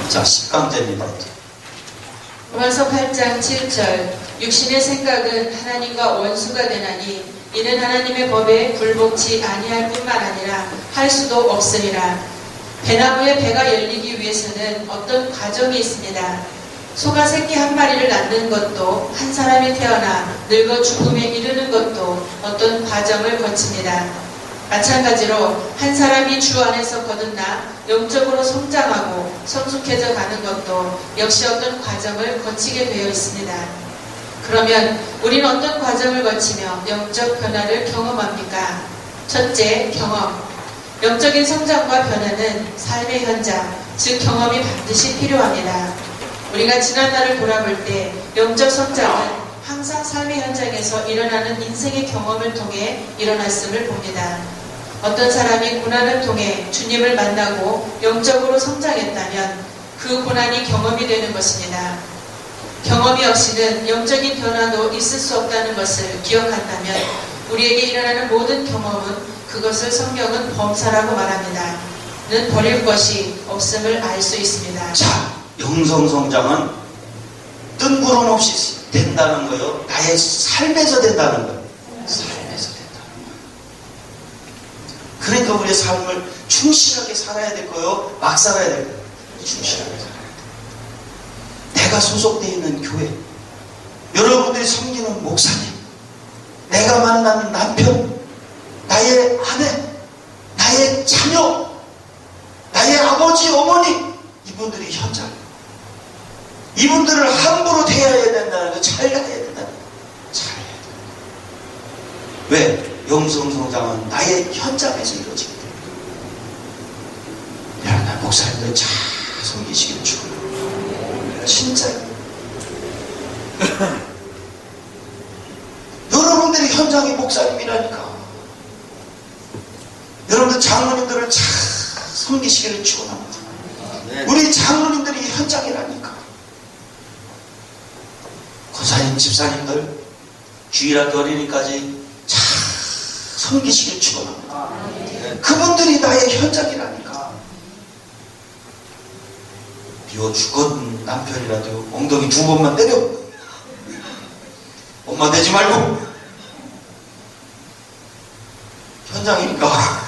자, 10강제입니다. 로마서 8장 7절 육신의 생각은 하나님과 원수가 되나니 이는 하나님의 법에 굴복치 아니할 뿐만 아니라 할 수도 없음이라. 배나무에 배가 열리기 위해서는 어떤 과정이 있습니다. 소가 새끼 한 마리를 낳는 것도 한 사람이 태어나 늙어 죽음에 이르는 것도 어떤 과정을 거칩니다. 마찬가지로 한 사람이 주 안에서 거듭나 영적으로 성장하고 성숙해져 가는 것도 역시 어떤 과정을 거치게 되어 있습니다. 그러면 우리는 어떤 과정을 거치며 영적 변화를 경험합니까? 첫째, 경험. 영적인 성장과 변화는 삶의 현장, 즉 경험이 반드시 필요합니다. 우리가 지난날을 돌아볼 때 영적 성장은 항상 삶의 현장에서 일어나는 인생의 경험을 통해 일어났음을 봅니다. 어떤 사람이 고난을 통해 주님을 만나고 영적으로 성장했다면 그 고난이 경험이 되는 것입니다. 경험이 없이는 영적인 변화도 있을 수 없다는 것을 기억한다면 우리에게 일어나는 모든 경험은 그것을 성경은 범사라고 말합니다. 는 버릴 것이 없음을 알 수 있습니다. 자, 영성성장은 뜬구름 없이 된다는 거요. 나의 삶에서 된다는 거예요. 삶에서 된다는 거예요. 그러니까 우리의 삶을 충실하게 살아야 될 거요. 막 살아야 될 거예요. 충실하게 살아야 돼요. 내가 소속되어 있는 교회, 여러분들이 섬기는 목사님, 내가 만나는 남편, 나의 아내, 나의 자녀, 나의 아버지, 어머니, 이분들이 현장. 이분들을 함부로 대해야 된다는 거, 잘 가야 된다는 거. 잘 해야 된다. 왜? 영성성장은 나의 현장에서 이루어지기 때문에. 여러분, 목사님들 잘 섬기시기를 축원합니다. 진짜요. 여러분들이 현장의 목사님이라니까. 여러분들 장로님들을 잘 섬기시기를 축원합니다. 우리 장로님들이 현장이라니까. 권사님, 집사님들 주일학교 어린이까지 잘 섬기시길 축원합니다. 그분들이 나의 현장이라니까. 비워 죽은 남편이라도 엉덩이 2번만 때려. 엄마 내지 말고. 현장이니까.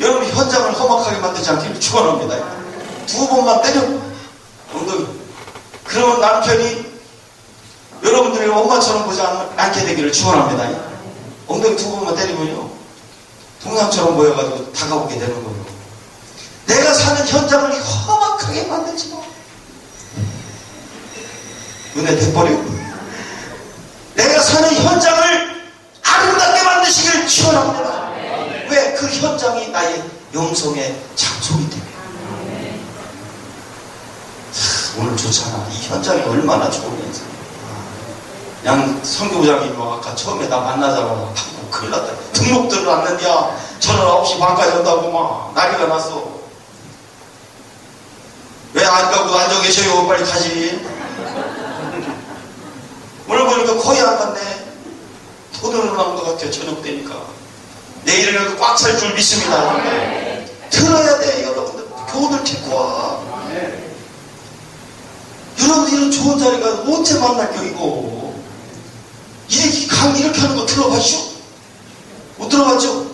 여러분 현장을 험악하게 만들지 않기를 축원합니다. 2번만 때려. 엉덩이. 그러면 남편이 여러분들이 엄마처럼 보지 않게 되기를 축원합니다. 엉덩이 2번만 때리면요, 동상처럼 보여가지고 다가오게 되는 거예요. 내가 사는 현장을 험악하게 만들지 마. 눈에 대버려. 내가 사는 현장을 아름답게 만드시기를 축원합니다. 왜? 그 현장이 나의 영성의 장소이기 때문에. 오늘 좋잖아. 이 현장이 얼마나 좋은 현장. 양 선교부장님 아까 처음에 나 만나자마자 큰일 났다. 등록들을 왔는데야 저는 9시 반까지 온다고 막 난리가 났어. 왜 안 가고 앉아 계셔요? 빨리 가지. 오늘 보니까 거의 안 갔네. 돈으로 나온 것 같아요. 저녁 되니까. 내일은 꽉 찰 줄 믿습니다. 들어야 돼. 여러분들 교훈을 듣고 와. 여러분들 이런 좋은 자리가 언제 만날게요 이거. 이렇게 하는 거 들어봤죠? 못 들어봤죠?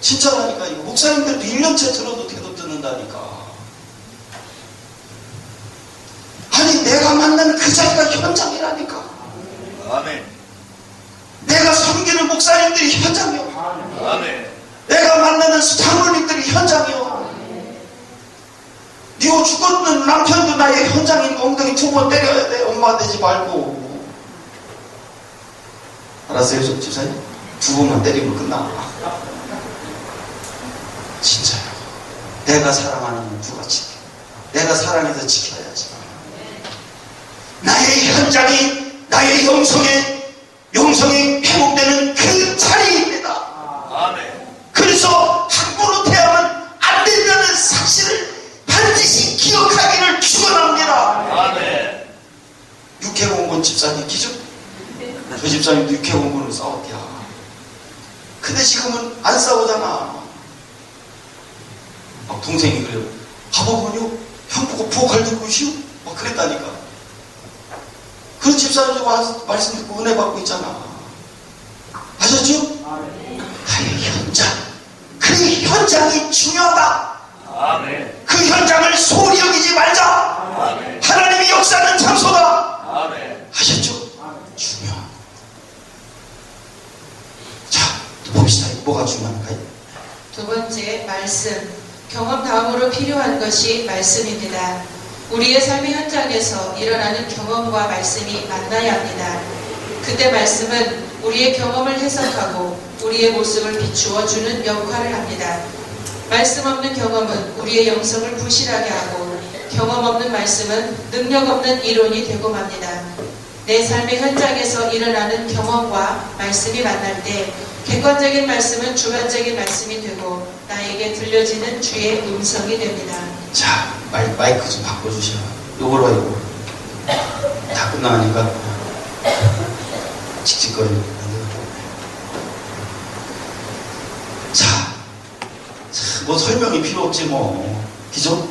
진짜라니까. 이거 목사님들도 1년째 들어도 대도 듣는다니까. 아니 내가 만나는 그 자리가 현장이라니까. 아멘. 내가 섬기는 목사님들이 현장이요. 아멘. 내가 만나는 장로님들이 현장이요. 니가 죽었는 남편도 나의 현장이니까 엉덩이 2번 때려야 돼. 엄마 되지 말고. 알았어요, 집사님? 2번만 때리면 끝나. 진짜요. 내가 사랑하는 건 누가 지켜? 내가 사랑해서 지켜야지. 나의 현장이 나의 영성이 회복되는 그 자리입니다. 아멘. 그래서 함부로 대하면 안 된다는 사실을 반드시 기억하기를 축원합니다. 아멘. 육해공군 집사님 기준. 저 집사님도 육해공군으로 싸웠대요. 근데 지금은 안 싸우잖아. 막 동생이 그래요. 아버지요? 형 보고 부엌 갈등 것이요? 막 그랬다니까. 그런 집사님 말씀 듣고 은혜 받고 있잖아. 아셨죠? 나의 현장. 그 현장이 중요하다. 아멘. 그 현장을 소홀히 여기지 말자. 아멘. 하나님이 역사하는 장소다. 아멘. 아셨죠? 중요한. 자, 또 봅시다. 뭐가 중요한가요? 두 번째, 말씀. 경험 다음으로 필요한 것이 말씀입니다. 우리의 삶의 현장에서 일어나는 경험과 말씀이 만나야 합니다. 그때 말씀은 우리의 경험을 해석하고 우리의 모습을 비추어 주는 역할을 합니다. 말씀 없는 경험은 우리의 영성을 부실하게 하고 경험 없는 말씀은 능력 없는 이론이 되고 맙니다. 내 삶의 현장에서 일어나는 경험과 말씀이 만날 때 객관적인 말씀은 주관적인 말씀이 되고 나에게 들려지는 주의 음성이 됩니다. 자, 마이크 좀 바꿔주셔. 요거로 이거. 다 끝나니까 칙칙거리고. 자, 뭐 설명이 필요 없지 뭐. 그죠?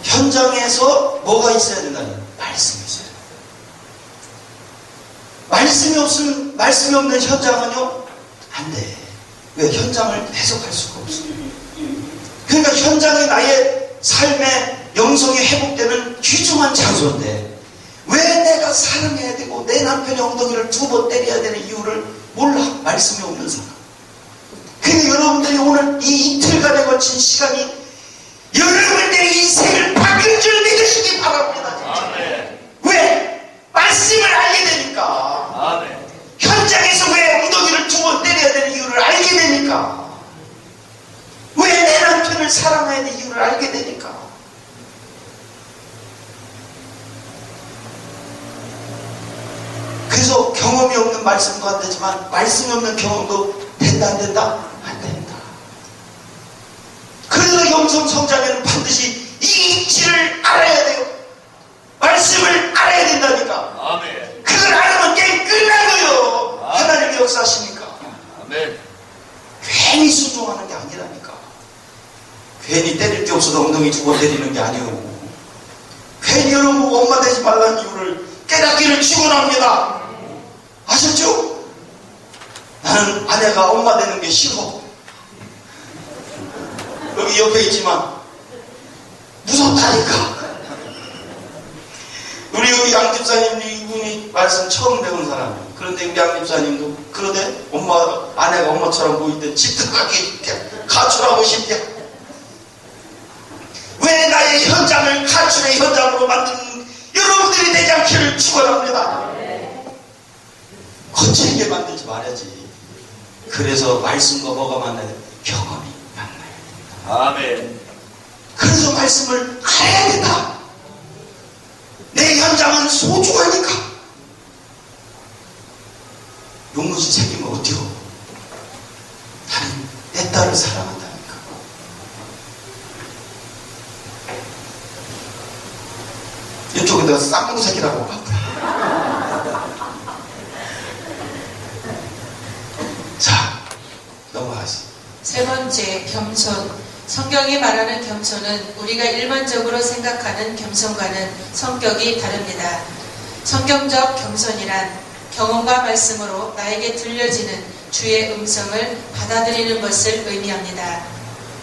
현장에서 뭐가 있어야 된다니? 말씀이 있어야 된다. 말씀이 없는 현장은요? 안 돼. 왜? 현장을 해석할 수가 없어. 그러니까 현장이 나의 삶의 영성이 회복되는 귀중한 장소인데 왜 내가 사랑해야 되고 내 남편의 엉덩이를 2번 때려야 되는 이유를 몰라. 말씀이 없는 사람. 그러니까 여러분들이 오늘 이 이틀간에 걸친 시간이 여러분들의 인생을 바꿀 줄 믿으시기 바랍니다. 진짜. 아멘. 왜? 말씀을 알게 되니까. 아멘. 현장에서 왜 엉덩이를 2번 때려야 되는 이유를 알게 되니까. 왜 내 남편을 사랑해야 되는 이유를 알게 되니까. 그래서 경험이 없는 말씀도 안 되지만 말씀이 없는 경험도 된다 안 된다? 안 된다. 그래서 영성 성장에는 반드시 이 이치를 알아야 돼요. 말씀을 알아야 된다니까. 아멘. 그걸 알면 게임 끝난 거예요. 하나님이 역사하시니까. 아멘. 괜히 순종하는 게 아니라니까. 괜히 때릴 게 없어서 엉덩이 2번 때리는 게 아니에요. 괜히 여러분 보고 엄마 되지 말라는 이유를 깨닫기를 축원합니다. 아셨죠? 나는 아내가 엄마 되는 게 싫어. 여기 옆에 있지만 무섭다니까. 우리 여기 양 집사님 이분이 말씀 처음 배운 사람이에요. 그런데 우리 양 집사님도 그러대 아내가 엄마처럼 보이는데 집 들어가기 쉽대. 가출하고 싶대. 왜 나의 현장을 가출의 현장으로 만드는 여러분들이 되지 않기를 축원합니다. 거칠게 만들지 말아야지. 그래서 말씀과 뭐가 만나야 돼? 경험이 만나야 된다. 아멘. 그래서 말씀을 알아야 된다. 내 현장은 소중하니까. 용무지 책임은 어때요? 나는 내 딸을 사랑한다니까. 이쪽에 내가 쌍무새끼라고 하고. 자, 넘어가시. 세 번째, 겸손. 성경이 말하는 겸손은 우리가 일반적으로 생각하는 겸손과는 성격이 다릅니다. 성경적 겸손이란 경험과 말씀으로 나에게 들려지는 주의 음성을 받아들이는 것을 의미합니다.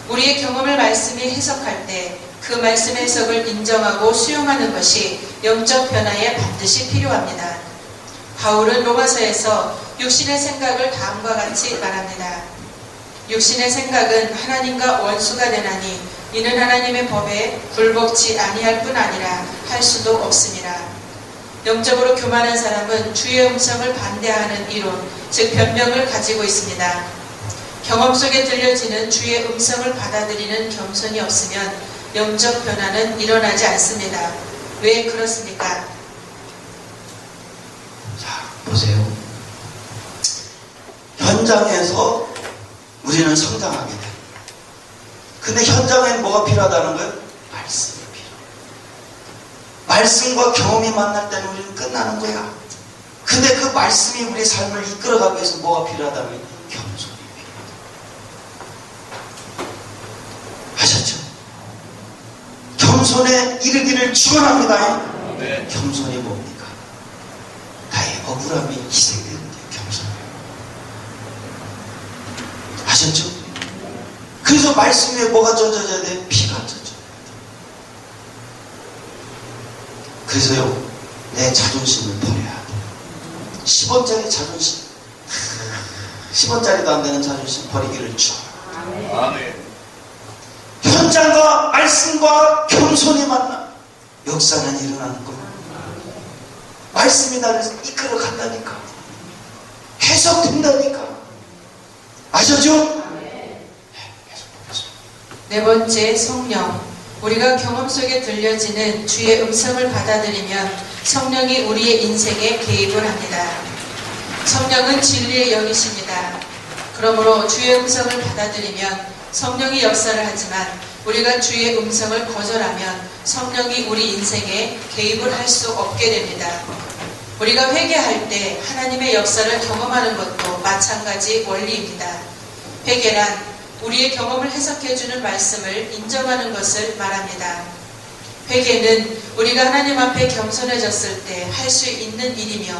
우리의 경험을 말씀이 해석할 때 그 말씀의 해석을 인정하고 수용하는 것이 영적 변화에 반드시 필요합니다. 바울은 로마서에서 육신의 생각을 다음과 같이 말합니다. 육신의 생각은 하나님과 원수가 되나니 이는 하나님의 법에 굴복치 아니할 뿐 아니라 할 수도 없습니다. 영적으로 교만한 사람은 주의 음성을 반대하는 이론, 즉 변명을 가지고 있습니다. 경험 속에 들려지는 주의 음성을 받아들이는 겸손이 없으면 영적 변화는 일어나지 않습니다. 왜 그렇습니까? 자, 보세요. 현장에서 우리는 성장하게 돼. 근데 현장엔 뭐가 필요하다는 거예요? 말씀이 필요해. 말씀과 경험이 만날 때는 우리는 끝나는 거야. 근데 그 말씀이 우리 삶을 이끌어가기 위해서 뭐가 필요하다는 거예요? 겸손이 필요하다. 아셨죠? 겸손에 이르기를 축원합니다. 아멘. 겸손이 뭡니까? 나의 억울함이 희생되는데 겸손해요. 아셨죠? 그래서 말씀 위에 뭐가 젖어져야 돼? 피가 젖어져야 돼. 그래서요, 내 자존심을 버려야 돼. 10원짜리 자존심, 10원짜리도 안 되는 자존심 버리기를 축원합니다. 아멘. 현장과 말씀과 겸손히 만나 역사는 일어나는 겁니다. 말씀이 나를 이끌어 간다니까, 해석된다니까. 아셨죠? 네 번째, 성령. 우리가 경험 속에 들려지는 주의 음성을 받아들이면 성령이 우리의 인생에 개입을 합니다. 성령은 진리의 영이십니다. 그러므로 주의 음성을 받아들이면 성령이 역사를 하지만 우리가 주의 음성을 거절하면 성령이 우리 인생에 개입을 할 수 없게 됩니다. 우리가 회개할 때 하나님의 역사를 경험하는 것도 마찬가지 원리입니다. 회개란 우리의 경험을 해석해주는 말씀을 인정하는 것을 말합니다. 회개는 우리가 하나님 앞에 겸손해졌을 때 할 수 있는 일이며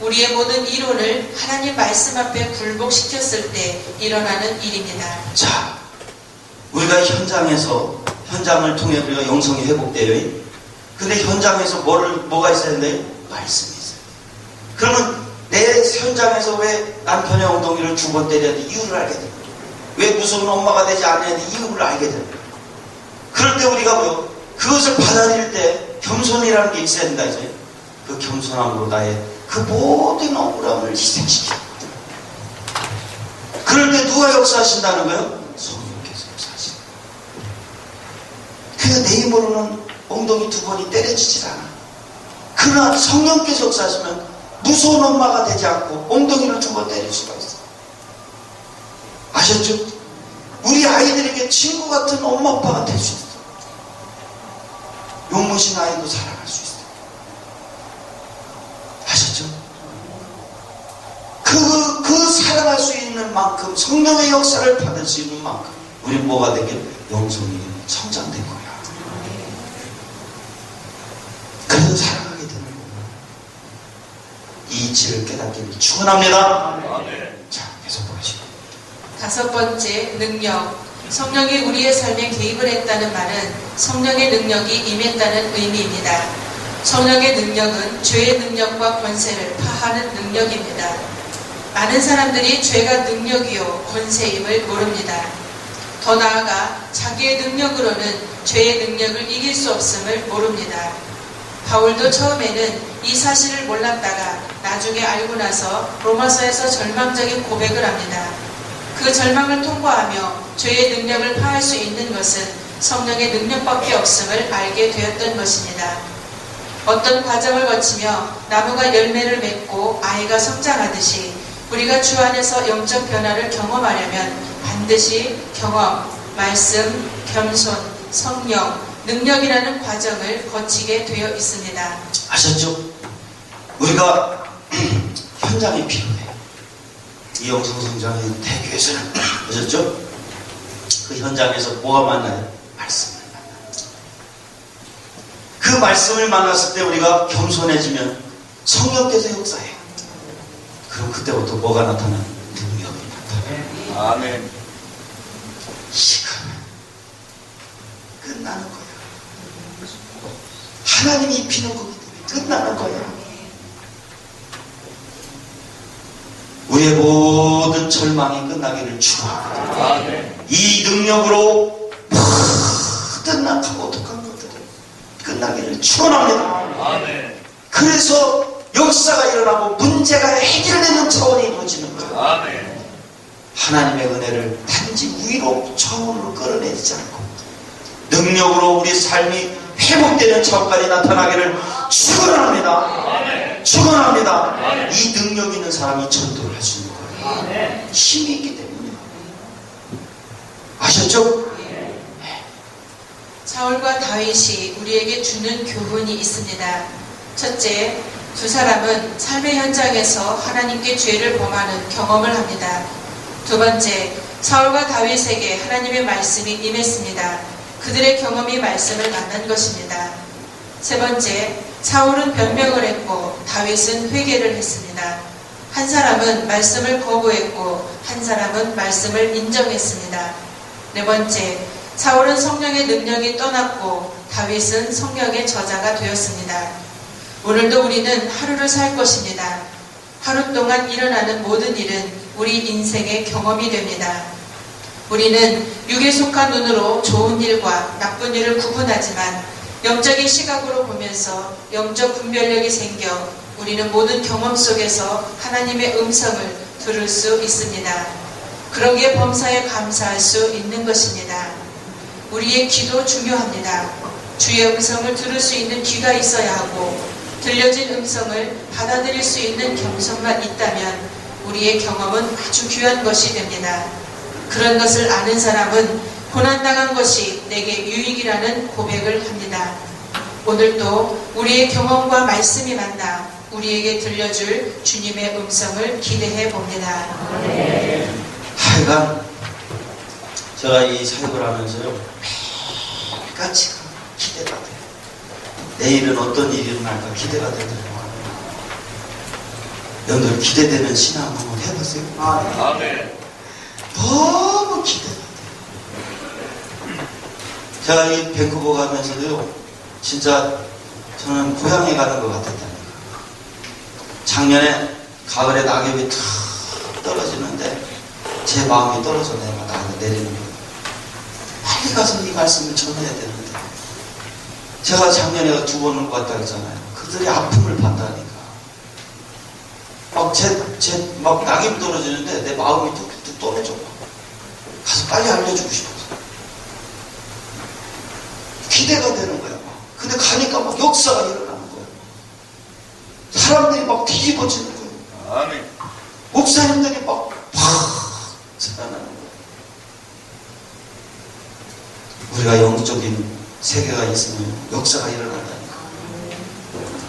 우리의 모든 이론을 하나님 말씀 앞에 굴복시켰을 때 일어나는 일입니다. 자, 우리가 현장을 통해 우리가 영성이 회복돼요. 근데 현장에서 뭐가 있어야 되는데? 말씀이 있어요. 그러면 내 현장에서 왜 남편의 엉덩이를 2번 때려야 돼? 이유를 알게 됩니다. 왜 무서운 엄마가 되지 않아야 돼? 이유를 알게 됩니다. 그럴 때 우리가 그것을 받아들일 때 겸손이라는 게 있어야 된다, 이제. 그 겸손함으로 나의 그 모든 억울함을 희생시키는 거예요. 그럴 때 누가 역사하신다는 거예요? 성령께서 역사하신다. 그래서 내 힘으로는 엉덩이 2번이 때려지질 않아. 그러나 성령께서 역사하시면 무서운 엄마가 되지 않고 엉덩이를 2번 때릴 수가 있어. 아셨죠? 우리 아이들에게 친구 같은 엄마 아빠가 될 수 있어. 용모신 아이도 사랑할 수 있어. 아셨죠? 그 사랑할 수 있는 만큼, 성령의 역사를 받을 수 있는 만큼 우리 뭐가 되길? 영성이 성장된 거야. 그래서 사랑하게 되는 거야. 이 이치를 깨닫기를 축원합니다. 아멘. 자, 계속 보시죠. 다섯 번째, 능력. 성령이 우리의 삶에 개입을 했다는 말은 성령의 능력이 임했다는 의미입니다. 성령의 능력은 죄의 능력과 권세를 파하는 능력입니다. 많은 사람들이 죄가 능력이요 권세임을 모릅니다. 더 나아가 자기의 능력으로는 죄의 능력을 이길 수 없음을 모릅니다. 바울도 처음에는 이 사실을 몰랐다가 나중에 알고 나서 로마서에서 절망적인 고백을 합니다. 그 절망을 통과하며 죄의 능력을 파할 수 있는 것은 성령의 능력밖에 없음을 알게 되었던 것입니다. 어떤 과정을 거치며 나무가 열매를 맺고 아이가 성장하듯이 우리가 주 안에서 영적 변화를 경험하려면 반드시 경험, 말씀, 겸손, 성령, 능력이라는 과정을 거치게 되어 있습니다. 아셨죠? 우리가 현장이 필요해요. 이 영성성장의 대교에서는 아셨죠? 그 현장에서 뭐가 만나요? 말씀을 만나요. 그 말씀을 만났을 때 우리가 겸손해지면 성령께서 역사해요. 그럼 그때부터 뭐가 나타나요? 능력이 나타나요. 아멘. 시간은 끝나는 거예요. 하나님이 입히는 거기 때문에 끝나는 거예요. 우리의 모든 절망이 끝나기를 축원합니다. 아멘. 이 능력으로 모든 낙하고 어떡한 것들이 끝나기를 축원합니다. 아멘. 그래서 역사가 일어나고 문제가 해결되는 차원이 이루어지는 거예요. 아멘. 하나님의 은혜를 단지 위로 차원으로 끌어내지 않고 능력으로 우리 삶이 회복되는 차원까지 나타나기를 축원합니다. 아멘. 축원합니다. 아멘. 이 능력 있는 사람이 전도를 할 수 있는 거예요. 아멘. 힘이 있기 때문에. 아셨죠? 사울과 다윗이 우리에게 주는 교훈이 있습니다. 첫째, 두 사람은 삶의 현장에서 하나님께 죄를 범하는 경험을 합니다. 두 번째, 사울과 다윗에게 하나님의 말씀이 임했습니다. 그들의 경험이 말씀을 만난 것입니다. 세 번째, 사울은 변명을 했고 다윗은 회개를 했습니다. 한 사람은 말씀을 거부했고 한 사람은 말씀을 인정했습니다. 네 번째, 사울은 성령의 능력이 떠났고 다윗은 성령의 저자가 되었습니다. 오늘도 우리는 하루를 살 것입니다. 하루 동안 일어나는 모든 일은 우리 인생의 경험이 됩니다. 우리는 육에 속한 눈으로 좋은 일과 나쁜 일을 구분하지만 영적인 시각으로 보면서 영적 분별력이 생겨 우리는 모든 경험 속에서 하나님의 음성을 들을 수 있습니다. 그러기에 범사에 감사할 수 있는 것입니다. 우리의 귀도 중요합니다. 주의 음성을 들을 수 있는 귀가 있어야 하고 들려진 음성을 받아들일 수 있는 겸손만 있다면 우리의 경험은 아주 귀한 것이 됩니다. 그런 것을 아는 사람은 고난당한 것이 내게 유익이라는 고백을 합니다. 오늘도 우리의 경험과 말씀이 만나 우리에게 들려줄 주님의 음성을 기대해 봅니다. 하여간 제가 이 사역을 하면서요, 매일같이 기대가 돼요. 내일은 어떤 일이 일어날까 기대가 되더라고요. 여러분들 기대되는 신앙 한번 해보세요. 아멘. 너무 기대가 돼요. 제가 이 밴쿠버 가면서도요, 진짜 저는 고향에 가는 것 같았다니까. 작년에 가을에 낙엽이 탁 떨어지는데 제 마음이 떨어져 내리는 거예요. 빨리 가서 이 말씀을 전해야 되는데, 제가 작년에 2번을 갔다 그랬잖아요. 그들의 아픔을 봤다니까. 막 낙엽이 떨어지는데 내 마음이 뚝뚝 떨어져. 가서 빨리 알려주고 싶어서. 기대가 되는 거야. 근데 가니까 막 역사가 일어나는 거예요. 사람들이 막 뒤집어지는 거예요. 아멘. 목사님들이 막 살아나는 거예요. 우리가 영적인 세계가 있으면 역사가 일어난다니까.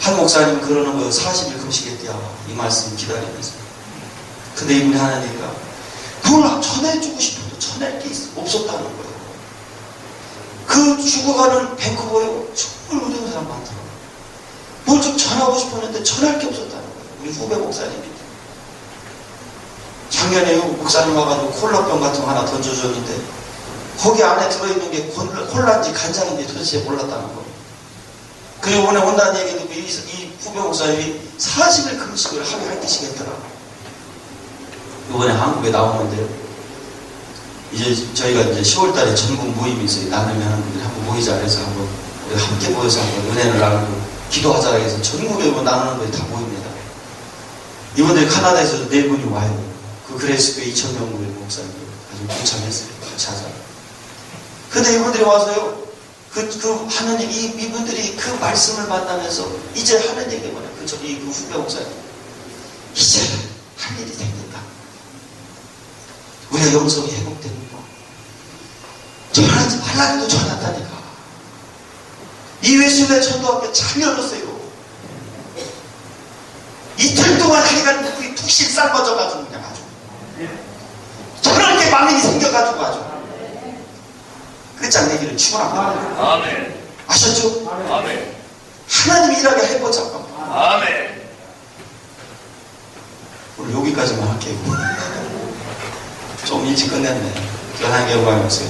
한 목사님 그러는 거예요. 40일 금식했대요. 이 말씀 기다리면서. 근데 이분이 하나니까 그걸 전해주고 싶어도 전할 게 없었다는 거예요. 그 죽어가는 밴쿠버에 정말 어려운 사람 많더라고요. 뭘 좀 전하고 싶었는데 전할 게 없었다는 거예요. 우리 후배 목사님인데. 작년에 목사님 와가지고 콜라병 같은 거 하나 던져줬는데 거기 안에 들어있는 게 콜라인지 간장인지 도대체 몰랐다는 거예요. 그리고 이번에 온다는 얘기 듣고 이 후배 목사님이 40일 금식을 하루에 한 끼씩 했더라고요. 이번에 한국에 나오는데요. 이제 저희가 이제 10월달에 전국 모임이 있어요. 나눔이 하는 분들이 한번 모이자 해서 한번 우리 함께 모여서 한번 은혜를 나누고 기도하자 해서 전국에 나누는 분이 다 모입니다. 이분들이 카나다에서 4분이 와요. 그 그레이스교회 2,000명 목사님들 아주 동참했어요. 같이 하자. 근데 이분들이 와서요, 하느님, 이분들이 그 말씀을 만나면서 이제 하는 얘기가 뭐냐. 그 후배 목사님. 이제 할 일이 생긴다. 우리가 영성이 회복되는 거. 전하지 말라고 전한다니까. 이회수대 전도학교 잘 열었어요. 이틀 동안 하니까 우리 푹신 삶아져가지고 그냥 아주. 저렇게 마음이 생겨가지고 아주. 그랬잖아요. 얘기를 축원합니다. 아멘. 아셨죠? 아멘. 하나님 일하게 해보자. 아멘. 오늘 여기까지만 할게요. 좀 일찍 끝냈네. 하나님께 영광이 없어요.